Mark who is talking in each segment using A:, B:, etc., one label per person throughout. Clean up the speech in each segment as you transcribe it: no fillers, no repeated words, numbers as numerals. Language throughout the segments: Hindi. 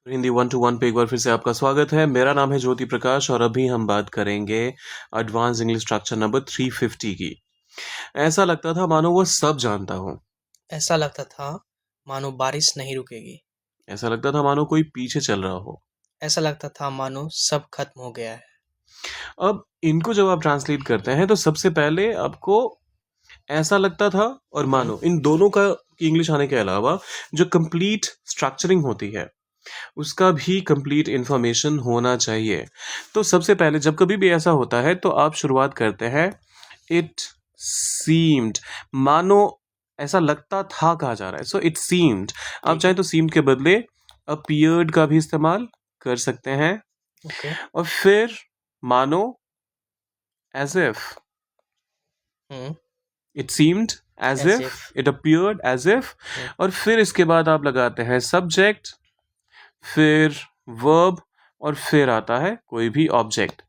A: हिंदी 1 to 1 पे एक बार फिर से आपका स्वागत है। मेरा नाम है ज्योति प्रकाश और अभी हम बात करेंगे एडवांस इंग्लिश स्ट्रक्चर नंबर 350 की। ऐसा लगता था मानो वो सब जानता हो।
B: ऐसा लगता था मानो बारिश नहीं रुकेगी।
A: ऐसा लगता था मानो कोई पीछे चल रहा हो।
B: ऐसा लगता था मानो सब खत्म हो गया है।
A: अब इनको जब आप ट्रांसलेट करते हैं तो सबसे पहले आपको ऐसा लगता था और मानो इन दोनों का इंग्लिश आने के अलावा जो कंप्लीट स्ट्रक्चरिंग होती है उसका भी कंप्लीट इंफॉर्मेशन होना चाहिए। तो सबसे पहले जब कभी भी ऐसा होता है तो आप शुरुआत करते हैं इट सीम्ड, मानो ऐसा लगता था कहा जा रहा है। सो इट सीम्ड, आप चाहे तो सीम्ड के बदले अपीयर्ड का भी इस्तेमाल कर सकते हैं।
B: ओके।
A: और फिर मानो as if, it seemed as
B: As
A: if,
B: if.
A: It appeared as if. और फिर इसके बाद आप लगाते हैं सब्जेक्ट, फिर वर्ब और फिर आता है कोई भी ऑब्जेक्ट।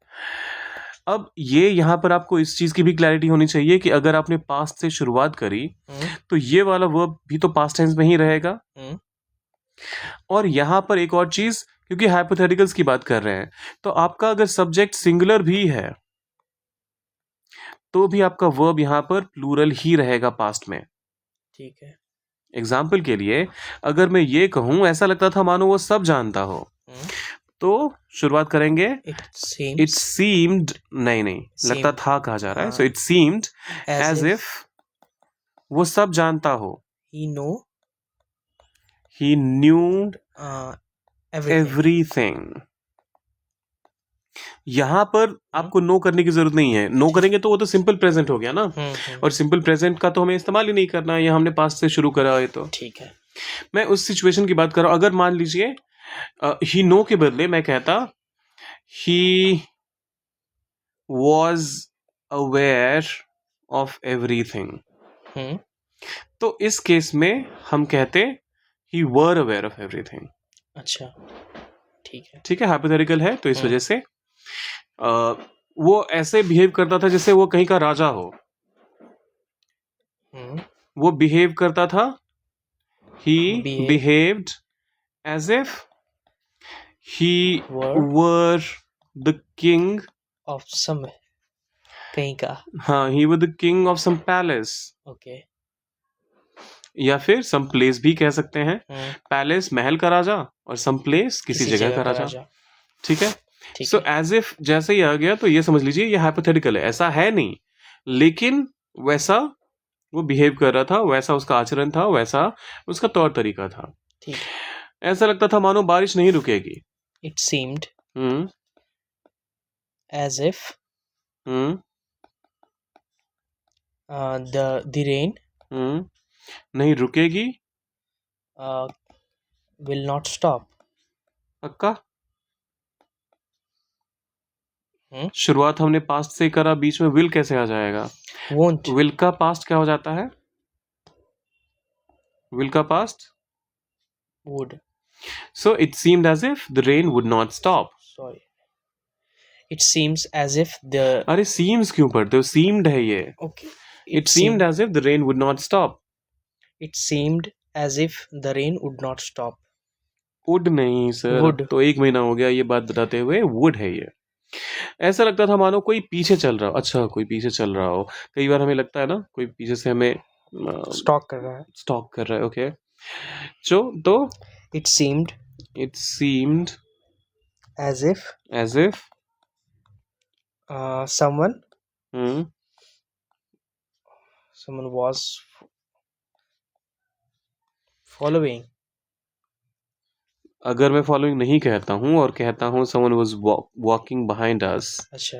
A: अब ये यहाँ पर आपको इस चीज की भी क्लैरिटी होनी चाहिए कि अगर आपने पास्ट से शुरुआत करी तो ये वाला वर्ब भी तो पास्ट टेंस में ही रहेगा। और यहाँ पर एक और चीज, क्योंकि हाइपोथेटिकल्स की बात कर रहे हैं तो आपका अगर सब्जेक्ट सिंगुलर भी है तो भी आपका वर्ब यहाँ पर प्लूरल ही रहेगा पास्ट में।
B: ठीक है।
A: एग्जाम्पल के लिए अगर मैं ये कहूं ऐसा लगता था मानो वो सब जानता हो, तो शुरुआत करेंगे इट सीम्ड, नहीं लगता था कहा जा रहा है। So it seemed as if वो सब जानता हो। He knew everything. यहां पर आपको नो करने की जरूरत नहीं है। नो करेंगे तो वो तो सिंपल प्रेजेंट हो गया ना। और सिंपल प्रेजेंट का तो हमें इस्तेमाल ही नहीं करना है, ये हमने पास्ट से शुरू करा है। तो
B: ठीक है।
A: मैं उस सिचुएशन की बात कर रहा हूं। अगर मान लीजिए ही नो के बदले मैं कहता he was aware of everything, तो इस केस में हम कहते ही वर अवेयर ऑफ एवरीथिंग।
B: अच्छा, ठीक है।
A: ठीक है, हाइपोथेटिकल है तो इस वजह से वो ऐसे बिहेव करता था जैसे वो कहीं का राजा हो। वो बिहेव करता था, he behaved as if he were the king
B: of some, कहीं का।
A: हाँ, he were the king of some palace.
B: Okay.
A: या फिर सम प्लेस भी कह सकते हैं। पैलेस महल का राजा और सम प्लेस किसी जगह का राजा। ठीक है। सो एज इफ जैसे ही आ गया तो ये समझ लीजिए ये हाइपोथेटिकल है, ऐसा है नहीं, लेकिन वैसा वो बिहेव कर रहा था, वैसा उसका आचरण था, वैसा उसका तौर तरीका था।
B: ठीक।
A: ऐसा लगता था मानो बारिश नहीं रुकेगी।
B: It seemed as if the rain
A: नहीं रुकेगी,
B: विल नॉट स्टॉप।
A: पक्का। शुरुआत हमने पास्ट से करा, बीच में विल कैसे आ जाएगा?
B: won't.
A: विल का पास्ट क्या हो जाता है? विल का past
B: would.
A: So it seemed as if the rain would not stop.
B: Sorry. It seems as if the.
A: अरे seems क्यों पढ़ते हो? Seemed है ये.
B: Okay.
A: It seemed as if the rain would not stop.
B: It seemed as if the rain would not stop.
A: Would नहीं सर,
B: Would.
A: तो 1 महीना हो गया ये बात बताते हुए। would है ये। ऐसा लगता था मानो कोई पीछे चल रहा हो। अच्छा, कोई पीछे चल रहा हो। कई बार हमें लगता है ना कोई पीछे से हमें
B: स्टॉक कर रहा है।
A: स्टॉक कर रहा है। ओके, तो
B: It seemed as if someone was following.
A: अगर मैं फॉलोइंग नहीं कहता हूँ और कहता हूँ someone was walking behind us,
B: अच्छा,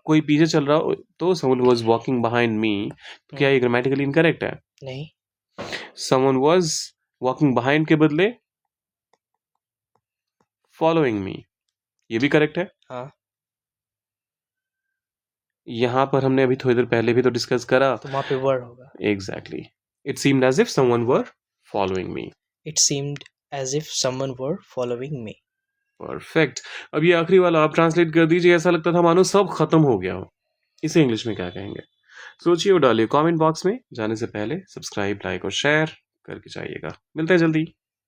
A: कोई पीछे चल रहा हो तो someone was walking behind me, तो क्या ये ग्रामेटिकली इनकरेक्ट है?
B: नहीं।
A: someone was walking behind के बदले following me, ये भी करेक्ट है।
B: हाँ।
A: यहाँ पर हमने अभी थोड़ी देर पहले भी तो डिस्कस करा,
B: तो वहाँ पे वर्ड होगा।
A: Exactly. It seemed as if someone were following me.
B: It seemed as if someone were following me.
A: Perfect. अब ये आखिरी वाला आप ट्रांसलेट कर दीजिए। ऐसा लगता था मानो सब खत्म हो गया हो। इसे इंग्लिश में क्या कहेंगे? सोचिए और डालिए कमेंट बॉक्स में। जाने से पहले सब्सक्राइब, लाइक और शेयर करके जाइएगा। मिलते हैं जल्दी।